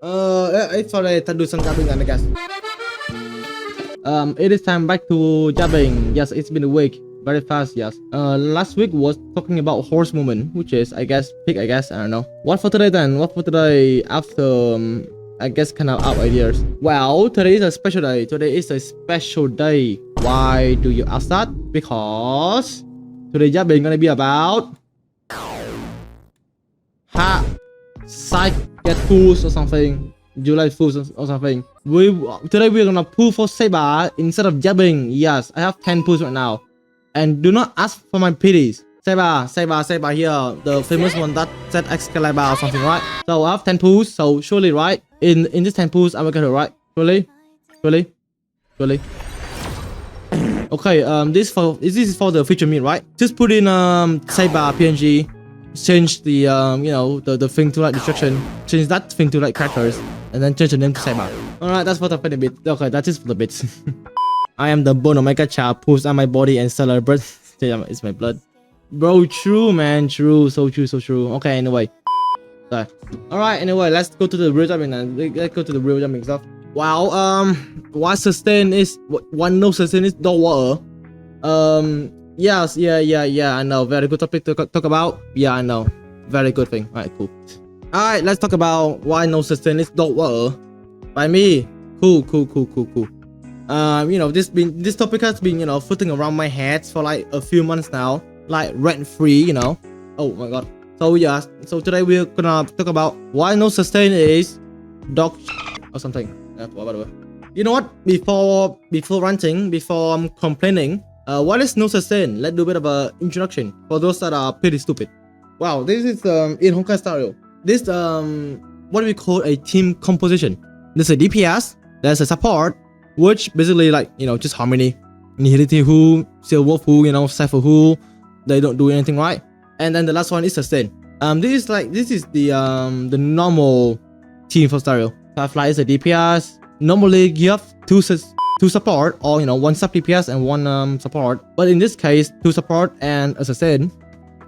It's for to do some jabbing, I guess. It is time back to jabbing. Yes, it's been a week. Very fast, yes. Last week was talking about horse movement, which is, I guess, pig, I guess. I don't know. What for today then? What for today after, I guess, kind of out ideas? Well, today is a special day. Today is a special day. Why do you ask that? Because today jabbing gonna be about psych get fools or something. July fools or something. Today we're gonna pull for Saber instead of jabbing. Yes, I have 10 pulls right now. And do not ask for my pities. Saber here, the famous one that said Excalibur or something, right? So I have 10 pulls, so surely, right? In this 10 pulls, I'm gonna get it right. Surely. Okay, this is for the feature meet, right? Just put in Saber PNG, change the the thing to like destruction, change that thing to like characters, and then change the name to Saber. Alright, that's for the funny bit. Okay, that is for the bits. I am the bone of my gacha, pulls on my body and celebrate. It's my blood. Bro, true man, true, so true. Okay, anyway. Sorry. Alright, anyway, let's go to the real jumping then. Let's go to the real jumping stuff. Wow, what sustain is one no sustain is the water. Yes, yeah, I know. Very good topic to talk about. Yeah, I know. Very good thing. Alright, cool. Alright, let's talk about why no sustain is dog water. By me. Cool. This topic has been, floating around my head for like a few months now. Like rent free, Oh my god. So yeah, so today we're gonna talk about why no sustain is dog or something. Yeah, whatever. You know what? Before ranting, before complaining, what is no sustain? Let's do a bit of a introduction for those that are pretty stupid. Wow, this is in honkaistarrail. This what we call a team composition. There's a DPS, there's a support, which basically like just harmony, nihility who, silver who, cipher who, they don't do anything right. And then the last one is sustain. This is the normal team for starrail. Firefly is a DPS. Normally you have two support or one sub DPS and one support. But in this case, two support and a sustain.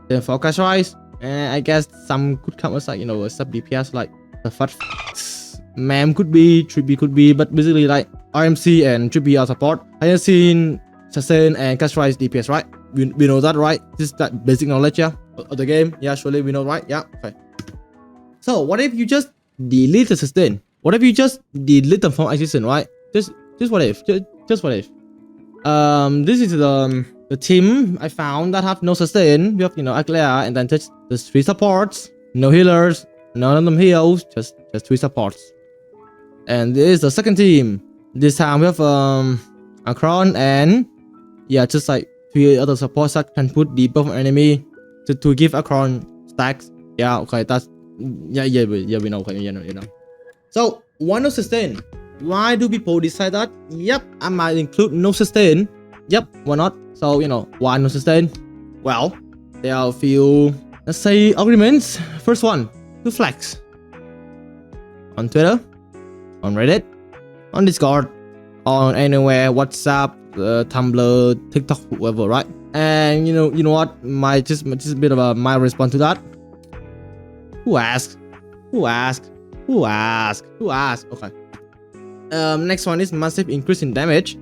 Then for cash rise, and I guess some could come as like a sub DPS like the first Mam could be, Trippy could be, but basically like RMC and Trippy are support. I have seen sustain and cash rise DPS, right? We know that, right? This is that basic knowledge, yeah, of the game. Yeah, surely we know, right? Yeah, okay. So what if you just delete the sustain? What if you just delete them from existence, right? Just what if? Just what if? This is the team I found that have no sustain. We have Aglea and then just 3 supports, no healers, none of them heals, just 3 supports. And this is the second team. This time we have Akron and just like 3 other supports that can put the buff enemy to give Akron stacks. Yeah, okay, that's we know. Okay, you know. So why no sustain? Why do people decide that? Yep, I might include no sustain. Yep, why not? So why no sustain? Well, there are a few, let's say, arguments. First one, to flex. On Twitter, on Reddit, on Discord, on anywhere, WhatsApp, Tumblr, TikTok, whoever, right? And you know what? Just a bit of my response to that. Who asked? Okay. Next one is massive increase in damage.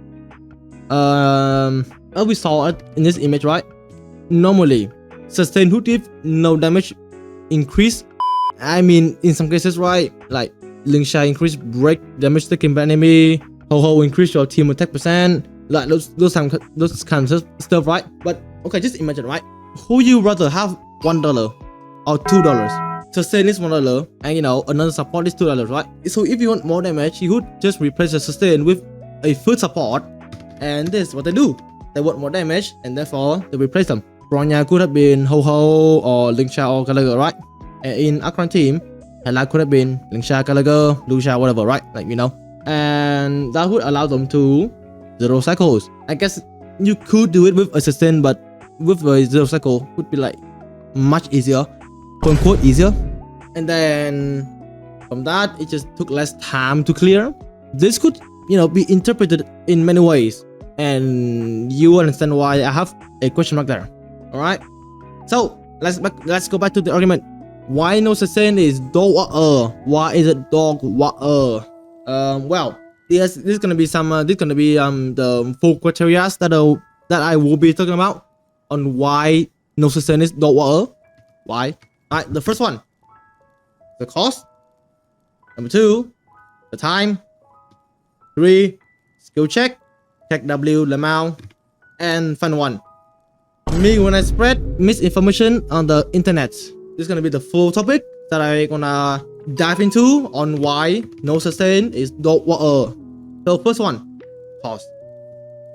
We saw it in this image, right? Normally, sustain who give no damage increase. I mean, in some cases, right? Like Lingsha increase break damage taken by enemy. Ho increase your team attack percent. Like those kind of stuff, right? But okay, just imagine, right? Who you rather have $1 or $2? Sustain is $1 and another support is $2, right? So if you want more damage, you would just replace the sustain with a full support, and this is what they do. They want more damage and therefore they replace them. Bronya could have been Ho or Lingsha or Gallagher, right? And in Akron team, Hela could have been Lingsha, Gallagher, Lucia, whatever, right? Like and that would allow them to 0 cycles. I guess you could do it with a sustain, but with a 0 cycle would be like much easier, quote unquote easier. And then from that, it just took less time to clear. This could be interpreted in many ways, and you understand why I have a question mark there. All right, so let's go back to the argument. why no sustain is dog water? Why is it dog water? Well, this is gonna be some the full criteria that I will be talking about on why no sustain is dog water. Why? Alright, the first one, the cost. Number 2, the time. 3, skill check. Check W, Lamau. And final one, me when I spread misinformation on the internet. This is gonna be the full topic that I gonna dive into on why no sustain is dog water. So first one, cost.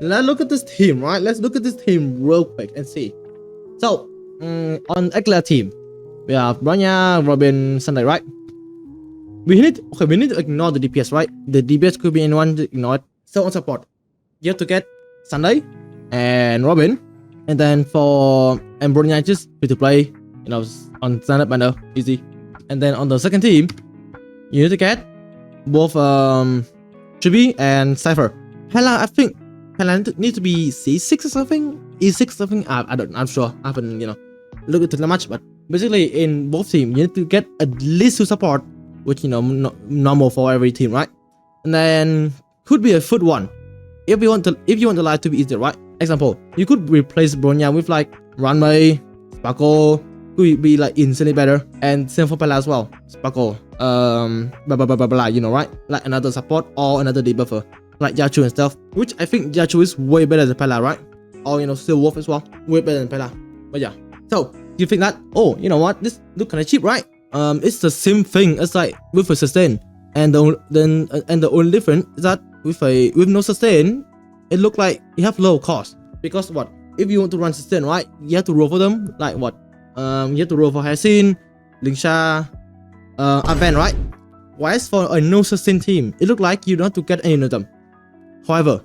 Let's look at this team, right? Let's look at this team real quick and see. So on Ekla team, we have Bronya, Robin, Sunday, right? We need to ignore the DPS, right? The DPS could be anyone to ignore it. So on support, you have to get Sunday and Robin, and then for Bronya just free to play, on standard banner, easy. And then on the second team, you need to get both Chibi and Cypher. Hella, I think Hella need to be C6 or something, E6 or something. I'm sure. I haven't looked into that much, but basically in both teams you need to get at least 2 support, which normal for every team, right? And then could be a foot one if you want the life to be easier, right? Example, you could replace Bronya with like Runway, Sparkle, could be like instantly better, and same for Pella as well. Sparkle, blah blah blah blah blah, right? Like another support or another debuffer, like Yachu and stuff. Which I think Yachu is way better than Pella, right? Or still Wolf as well, way better than Pella. But yeah, so you think that, oh, you know what? This look kind of cheap, right? It's the same thing as like with a sustain, and the only difference is that with no sustain, it look like you have low cost, because what, if you want to run sustain, right, you have to roll for them like what, you have to roll for Hyacinth, Lingsha, Advent, right? Whereas for a no sustain team, it look like you don't have to get any of them. However,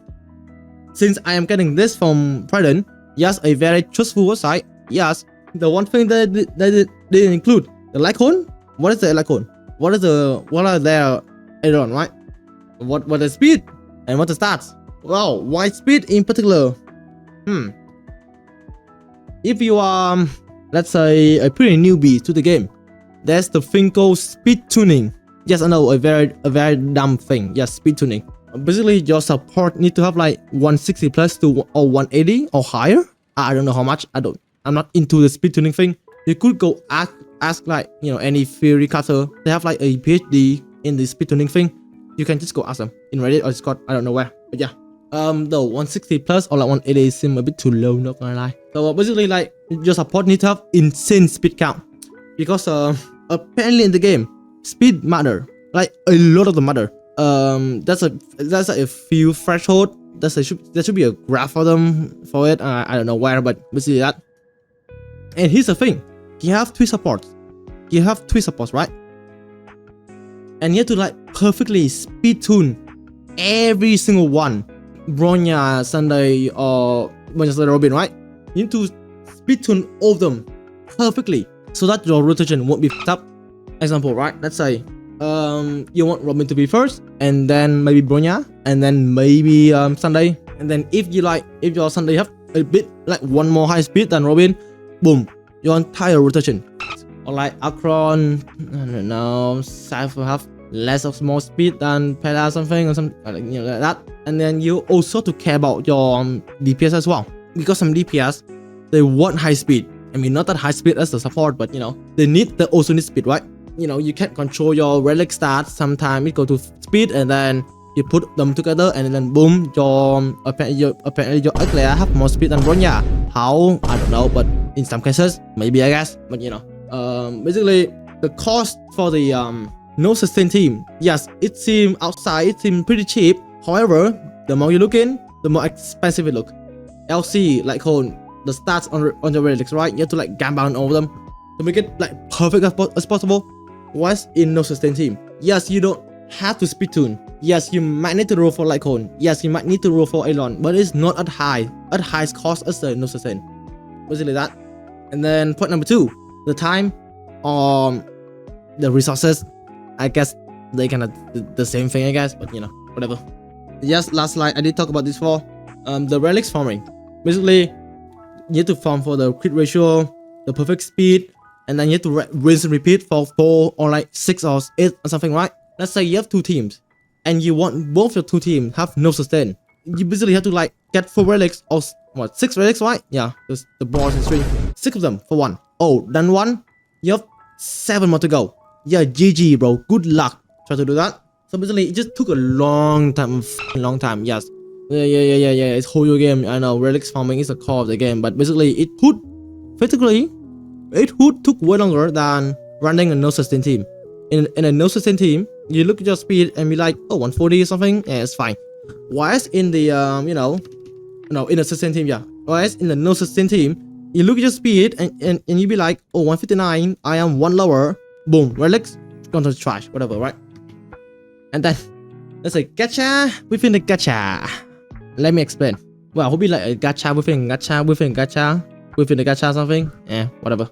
since I am getting this from Trident, yes, a very trustful website, yes, the one thing that they didn't include the Lycon. What is the Lycon? What are their add-on, right? What the speed and what the stats? Wow, why speed in particular? If you are, let's say, a pretty newbie to the game, there's the thing called speed tuning. Yes, I know, a very dumb thing. Yes, speed tuning. Basically, your support need to have like 160 plus to or 180 or higher. I don't know how much. I'm not into the speed tuning thing. You could go ask like any theory cutter. They have like a PhD in the speed tuning thing. You can just go ask them in Reddit or Discord. I don't know where, but yeah. The 160 plus or like 180 seem a bit too low, not gonna lie. So basically, like your support need to have insane speed count, because apparently in the game, speed matter, like a lot of them matter. That's a few threshold. There should be a graph for them for it. I don't know where, but basically that. And here's the thing: you have 3 supports. You have 3 supports, right? And you have to like perfectly speed tune every single one. Bronya, Sunday, or Manchester Robin, right? You need to speed tune all of them perfectly so that your rotation won't be f***ed up. Example, right? Let's say you want Robin to be first, and then maybe Bronya, and then maybe Sunday, and then if your Sunday have a bit like one more high speed than Robin, boom, your entire rotation. Or like Akron, I don't know, Cypher have less of more speed than Pella or something, or something like that. And then you also have to care about your DPS as well, because some DPS they want high speed. I mean, not that high speed as the support, but they also need speed, right? You can't control your relic stats. Sometimes it go to speed, and then you put them together, and then boom, apparently your Eclair have more speed than Bronya. How? I don't know, but in some cases, maybe, I guess. But basically the cost for the no sustain team, yes, it seems outside, it seems pretty cheap. However, the more you look in, the more expensive it look. LC, like the stats on the relics, right? You have to like gamble on all of them to make it like perfect as possible. Whereas in no sustain team, yes, you don't have to speed tune. Yes, you might need to roll for Lycon. Yes, you might need to roll for Elon, but it's not at high cost as the no sustain. Basically that. And then point number 2, the time, the resources. I guess they kind of the same thing, I guess, but whatever. Yes, last slide, I did talk about this before. The relics farming. Basically, you need to farm for the crit ratio, the perfect speed, and then you have to rinse and repeat for 4 or like 6 or 8 or something, right? Let's say you have 2 teams and you want both your 2 teams have no sustain. You basically have to like get 4 relics or what, 6 relics, right? Yeah, the balls and string, 6 of them for 1. Oh, done 1. You have 7 more to go. Yeah, GG, bro. Good luck. Try to do that. So basically, it just took a long time, yes. Yeah. It's whole game. I know relics farming is the core of the game, but basically, it would took way longer than running a no sustain team. In a no sustain team, you look at your speed and be like, oh, 140 or something. Yeah, it's fine. Whereas in the in a sustain team, yeah. Whereas in the no sustain team, you look at your speed and you be like, oh, 159. I am 1 lower. Boom, relics gone to the trash, whatever, right? And then let's say gacha within the gacha. Let me explain. Well, would be like a gacha within gacha within gacha within the gacha something. Whatever.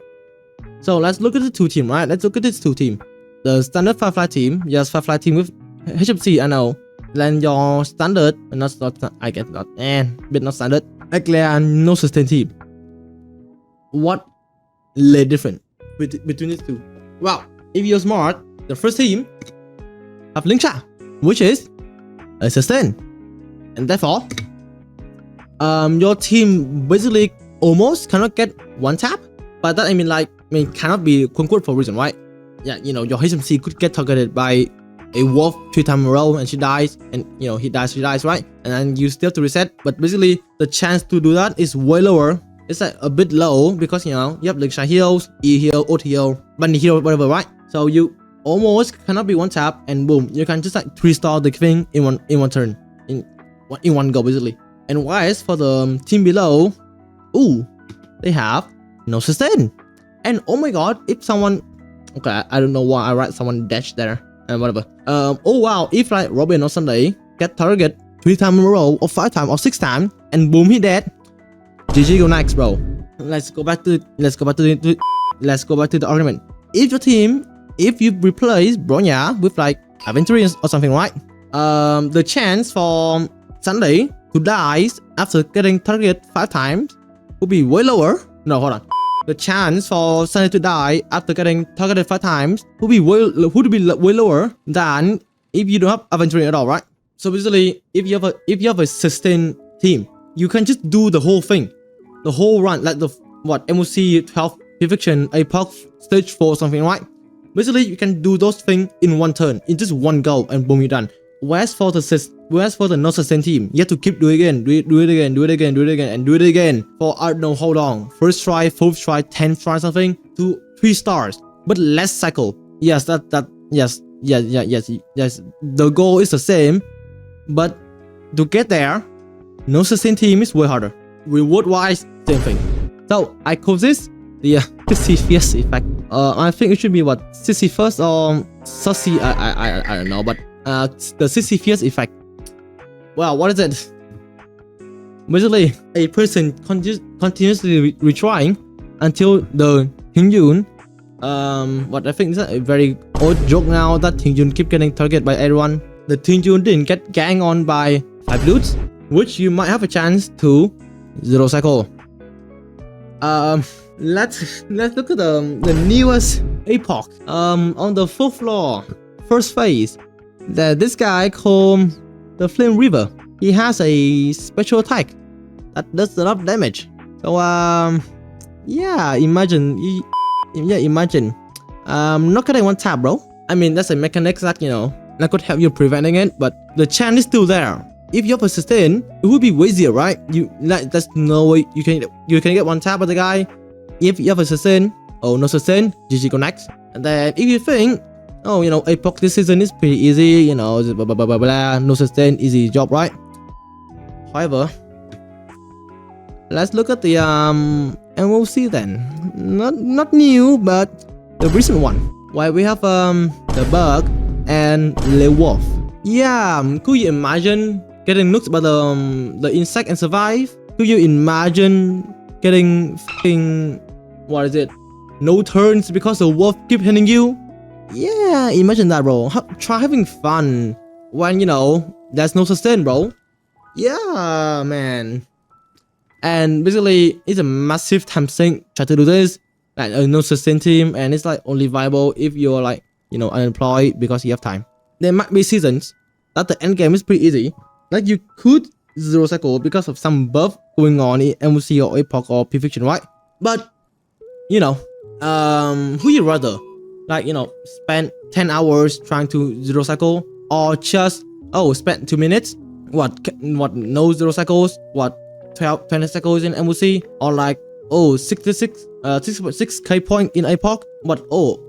So let's look at the 2 team, right? Let's look at this 2 team. The standard Firefly team, yes, Firefly team with HMC, I know. Then your standard, not I get not, bit not standard. Actually, no sustain team. What lay different between these 2? Well, if you're smart, the first team have Linkcha, which is a sustain, and therefore, your team basically almost cannot get 1 tap. But that I mean cannot be quote for a reason, right? Yeah, your HMC could get targeted by a wolf 3 times in a row and she dies, and he dies, she dies, right? And then you still have to reset. But basically, the chance to do that is way lower. It's like a bit low because you have Linkcha heals, E heal, Ult heal, Bunny heal, whatever, right? So you almost cannot be 1 tap, and boom, you can just like 3-star the thing in one turn, in one go basically. And whereas for the team below, they have no sustain. And oh my god, if someone, okay, I don't know why I write someone dash there and whatever. Oh wow, if like Robin or Sunday get target 3 times in a row or 5 times or 6 times and boom, he dead. GG, go next, bro. Let's go back to the argument. If your team, if you replace Bronya with like Aventurines or something, right? The chance for Sunday to die after getting targeted 5 times would be way lower. No, hold on. The chance for Sunday to die after getting targeted 5 times would be way lower than if you don't have Aventurine at all, right? So basically, if you have a sustain team, you can just do the whole thing, the whole run, like the MOC 12 Perfection, Epoch, Stage 4 something, right? Basically, you can do those things in 1 turn, in just 1 go, and boom, you're done. Whereas for the no sustain team, you have to keep doing it again, do it again for I don't know how long. First try, 4th try, 10th try something to 3 stars, but less cycle. Yes, yes. The goal is the same, but to get there, no sustain team is way harder. Reward wise, same thing. So I call this the Sisyphus effect. I think it should be what, Sisyphus or Sussy, I don't know, but the Sisyphus effect. Well, what is it? Basically, a person continuously retrying until the Hingyun, what I think is a very old joke now that Hingyun keep getting targeted by everyone. The Hingyun didn't get gang on by 5 loots, which you might have a chance to 0 cycle. Let's look at the newest epoch. On the 4th floor, first phase, this guy called the Flame River. He has a special attack that does a lot of damage. So yeah, imagine not getting 1 tap, bro. I mean, that's a mechanic that that could help you preventing it, but the chance is still there. If you have a sustain, it would be way easier, right? There's no way you can get 1 tap with the guy. If you have a sustain, no sustain, GG go next. And then if you think, epoch this season is pretty easy, blah blah blah blah blah, no sustain, easy job, right? However, let's look at the MOC then. Not new, but the recent one, where we have the bug and Le Wolf. Yeah, could you imagine getting nuked by the insect and survive? Could you imagine getting no turns because the wolf keep hitting you? Yeah, imagine that, bro. Try having fun when there's no sustain, bro. Yeah, man. And basically, it's a massive time sink. Try to do this. like a no sustain team, and it's like only viable if you're like, you know, unemployed because you have time. There might be seasons that the end game is pretty easy, like you could zero cycle because of some buff going on in MOC or Epoch or Perfection, right? But you know, who you rather, like, you know, spend 10 hours trying to zero cycle, or just spend 2 minutes, what no zero cycles, what 20 cycles in MOC, or like 6.6k point in Epoch, but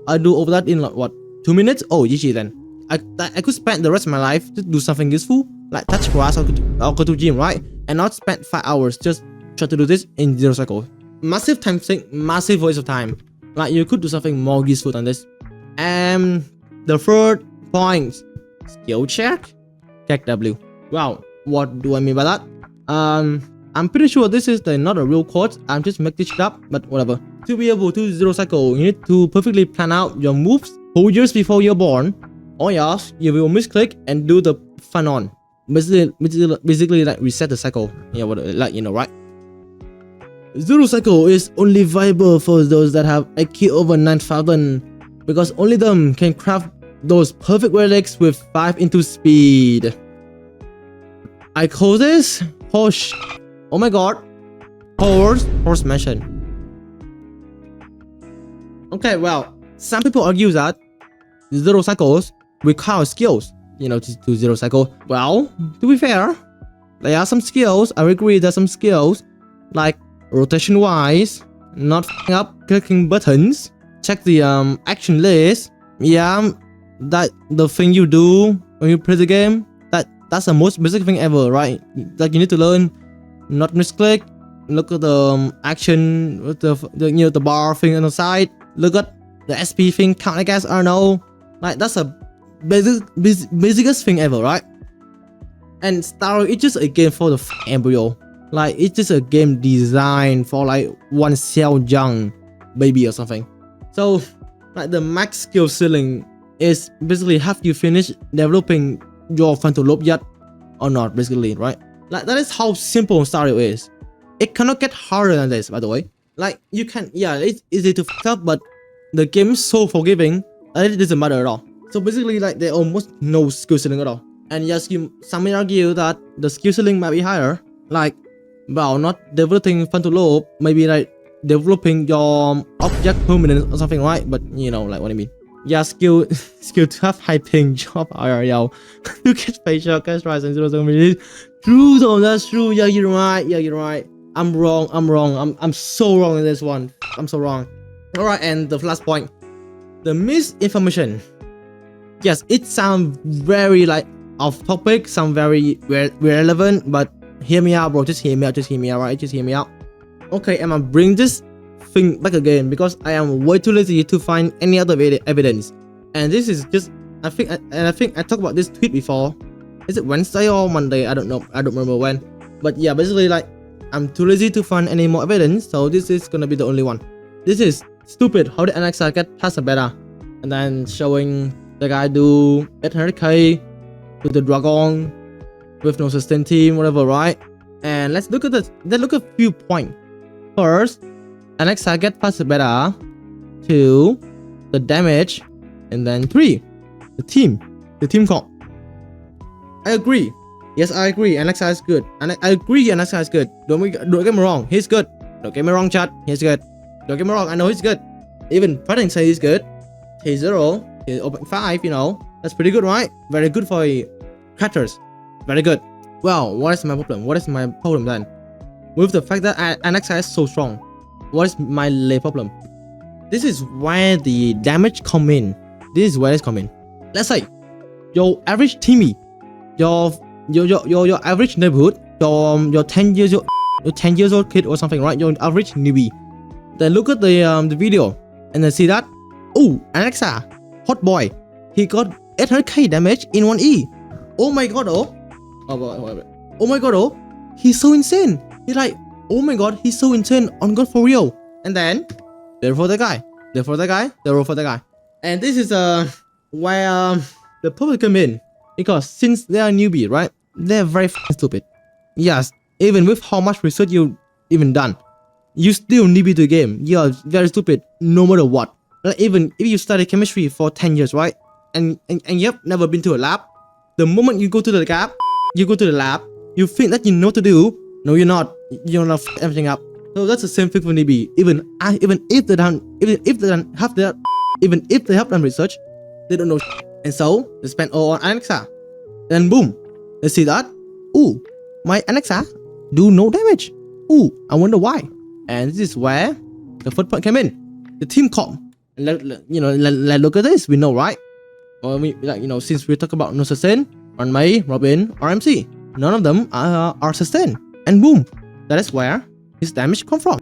I do over that in like what 2 minutes. GG then. I could spend the rest of my life to do something useful, like touch grass or go to gym, right? And not spend 5 hours just try to do this in zero cycle. Massive time sink, massive waste of time. Like you could do something more useful than this. And the third point, skill check, W. Wow, what do I mean by that? I'm pretty sure this is not a real quote. I'm just making it up, but whatever. To be able to zero cycle, you need to perfectly plan out your moves 4 years before you're born, or else you will misclick and do the fun on. Basically like reset the cycle. Yeah, like, you know, right? Zero cycle is only viable for those that have IQ over 9000, because only them can craft those perfect relics with 5 into speed. I call this horse. Oh my god. Horse mention. Okay, well, some people argue that zero cycles require skills, you know, to zero cycle. Well, to be fair, there are some skills. I agree there's some skills, like rotation wise, not f***ing up clicking buttons, check the action list. Yeah, that the thing you do when you play the game, that's the most basic thing ever, right? Like you need to learn not misclick, look at the action with the you know, the bar thing on the side, look at the SP thing, count, I guess, I don't know. Like that's a basicest thing ever, right? And starrail is just a game for the embryo. Like it's just a game designed for like one cell young baby or something. So like the max skill ceiling is basically have you finished developing your frontal lobe yet or not, basically, right? Like that is how simple starrail is. It cannot get harder than this, by the way. Like you can, yeah, it's easy to fuck up, but the game is so forgiving that it doesn't matter at all. So basically, like there almost no skill ceiling at all. And yes, some may argue that the skill ceiling might be higher, like, well, not developing frontal lobe, maybe like developing your object permanence or something, right? But you know, like what I mean. Yeah, skill to have high paying job IRL. You get paid shortcuts, right? And 0 minutes. True though, that's true. Yeah, you're right. Yeah, you're right. I'm wrong. I'm so wrong in this one. I'm so wrong. Alright, and the last point. The misinformation. Yes, it sounds very like off topic, sound very relevant, but hear me out, bro. Just hear me out, right? Just hear me out. Okay, I'm gonna bring this thing back again because I am way too lazy to find any other evidence. And this is just, I think I talked about this tweet before. Is it Wednesday or Monday? I don't know. I don't remember when. But yeah, basically like I'm too lazy to find any more evidence, so this is gonna be the only one. This is stupid. How did NXR get past a beta? And then showing the guy do 800k with the dragon with no sustain team, whatever, right? And let's look at this. Let's look at a few points. First, NXR get past the beta. 2, the damage, and then 3, the team comp. I agree. Yes, I agree. NXR is good, and I agree. NXR is good. Don't get me wrong. He's good. Don't get me wrong, chat. He's good. Don't get me wrong. I know he's good. Even Padding say he's good. T0, he's 0.5. You know, that's pretty good, right? Very good for catchers. Very good. Well, what is my problem? What is my problem then? With the fact that NXR is so strong, what is my lay problem? This is where the damage come in. This is where it's coming. Let's say your average teamie, your average neighborhood, your 10 years old kid or something, right? Your average newbie. Then look at the video and then see that, oh, Alexa, hot boy, he got 800k damage in 1E. Oh my god, oh my god, oh, he's so insane. He's like, oh my god, he's so insane on God for real. And then they roll for the guy. And this is where the public come in, because since they are newbie, right? They're very stupid. Yes, even with how much research you even done, you still newbie to the game. You are very stupid no matter what. Like even if you study chemistry for 10 years, right? And you've never been to a lab. The moment you go to the lab, you think that you know what to do. No, you're not. You're not everything up. So that's the same thing for newbie. Even if they have done research, they don't know. And so they spend all on Alexa. Then boom, they see that. Ooh, my Alexa do no damage. Ooh, I wonder why. And this is where the first point came in. The team comp. Let's look at this. We know, right? Or since we talk about no sustain, on May, Robin, or MC, none of them are sustain. And boom, that is where his damage come from.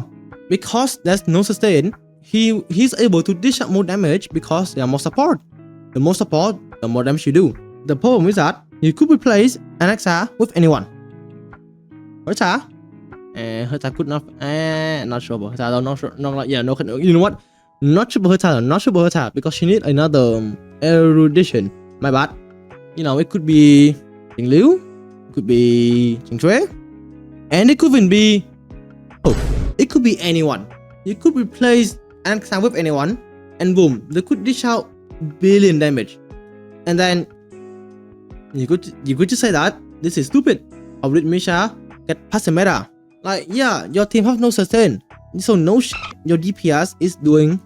Because there's no sustain, he's able to dish out more damage because there are more support. The more support, the more damage you do. The problem is that you could replace an XR with anyone. Herta? Herta could not. Not sure about Herta. Not sure. No, yeah, no. You know what? Not sure about Herta. Not sure about Herta because she need another erudition. My bad. It could be Jing Liu, it could be Jing Chui, and it could even be. Oh, it could be anyone. You could replace an XR with anyone, and boom, they could dish out billion damage. And then you could just say that this is stupid. Or with Misha get past the meta. Like, yeah, your team have no sustain, so no your DPS is doing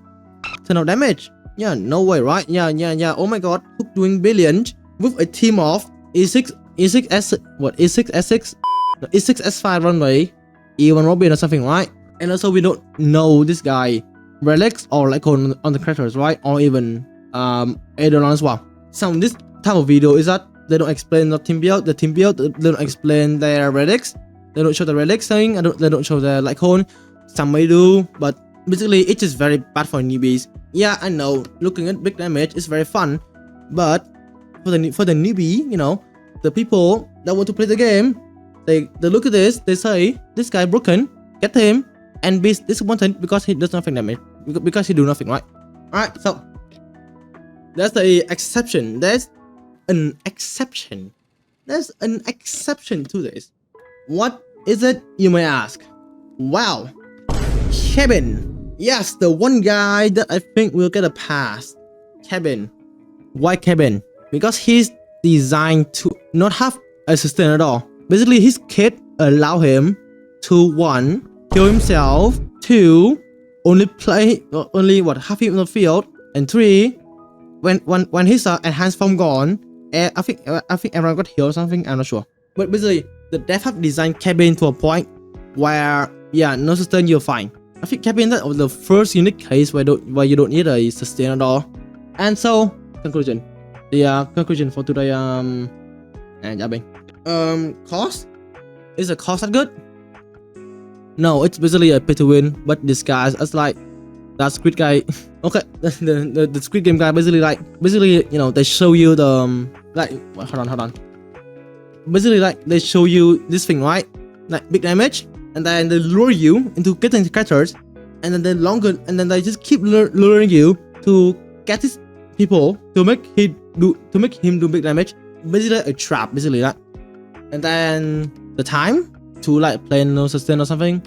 ton of damage. Yeah, no way, right? Yeah. Oh my god, Hook doing billions with a team of E6 S5 runway, E1 Robin or something, right? And also we don't know this guy relics or like on the characters, right? Or even Eidolon as well. Some this type of video is that they don't explain the team build, they don't explain their relics, they don't show the relics thing, they don't show the Lycone. Some may do, but basically it's just very bad for newbies. Yeah, I know, looking at big damage is very fun, but for the newbie, the people that want to play the game, they look at this, they say, this guy broken, get him, and be disappointed because he does nothing damage, because he do nothing, right? Alright, so that's the exception. There's an exception to this. What is it, you may ask? Wow, Kevin. Yes, the one guy that I think will get a pass. Kevin. Why Kevin? Because he's designed to not have a sustain at all. Basically, his kit allow him to 1. Kill himself, 2. Only half him in the field, and 3. When his enhanced form gone, I think everyone got healed or something. I'm not sure. But basically, the dev have designed Kevin to a point where no sustain, you're fine. I think Kevin that was the first unique case where you don't need a sustain at all. And so conclusion. The conclusion for today cost? Is the cost that good? No, it's basically a pay to win, but disguised as like that Squid guy. Okay, the Squid Game guy basically they show you the hold on. Basically they show you this thing, right? Like big damage, and then they lure you into getting the characters, and then they just keep luring you to get these people to make him do big damage. Basically a trap, basically that. And then the time to play no sustain or something,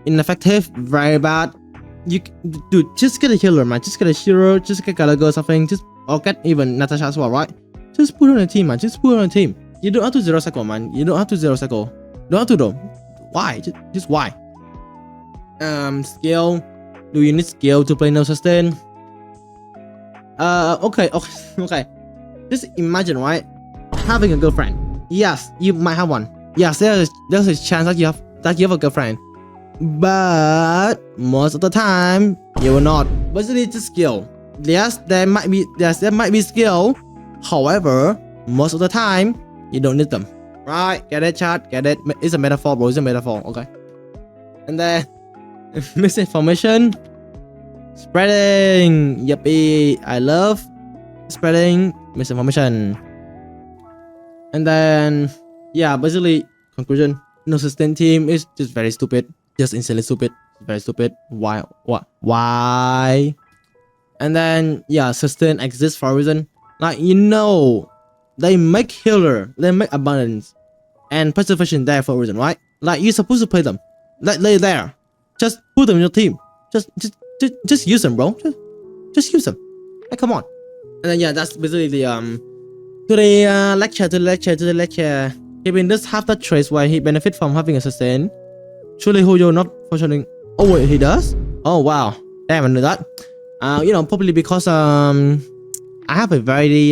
ineffective, very bad. Dude, just get a healer, man. Just get a hero, just get Gallagher or something, or get even Natasha as well, right? Just put her on a team, man. Just put her on a team. You don't have to zero cycle, man. You don't have to zero cycle. Don't have to though. Why? Just why? Skill. Do you need skill to play no sustain? Okay. Just imagine, right? Having a girlfriend. Yes, you might have one. Yes, there's a chance that you have a girlfriend. But most of the time, you will not. Basically, it's a skill. Yes, there might be skill. However, most of the time, you don't need them. Right? Get it, chat? Get it? It's a metaphor, bro. It's a metaphor. Okay. And then misinformation, spreading. Yuppie. I love spreading misinformation. And then basically conclusion. No sustain team is just very stupid. Just insanely stupid. Very stupid. Why? What? Why? And then sustain exists for a reason. They make healer, they make abundance, and preservation there for a reason, right? You're supposed to play them. They're there. just put them in your team. Just use them, bro. Just use them. Like, come on. And then yeah, that's basically the to the lecture. Kevin does have that trace where he benefit from having a sustain. Surely Hoyo not fortunate. Oh wait, he does? Oh wow. Damn, I knew that. Probably because I have a very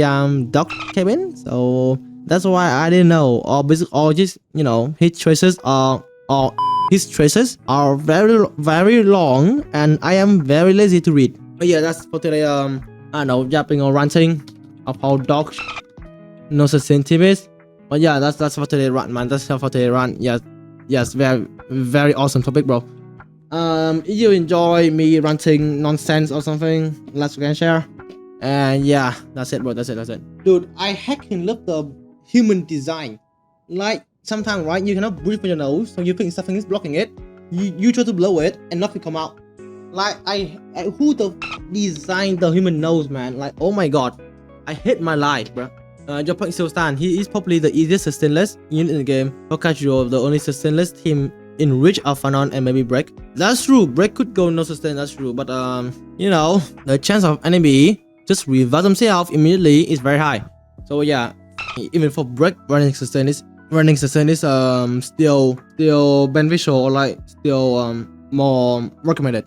dark Kevin, so that's why I didn't know. Or just his choices or his traces are very long, and I am very lazy to read. But yeah, that's for today. I don't know, yapping or ranting of how dog no sensitive is. But yeah, that's for today rant, man. That's for today rant. Yes, very awesome topic, bro. If you enjoy me ranting nonsense or something, let's go and share. And yeah, that's it, bro. That's it. Dude, I heckin' love the human design. Like sometimes, right, you cannot breathe with your nose, so you think something is blocking it. You try to blow it and nothing come out. Like who the designed the human nose, man? Like, oh my god, I hate my life, bro. Your point still stand. He is probably the easiest sustainless unit in the game. For casual, the only sustainless team in Reach are Fanon and maybe Break. That's true. Break could go no sustain. That's true. But the chance of enemy just revive themselves immediately is very high. So yeah, even for Break, running sustain is still beneficial, or like still more recommended.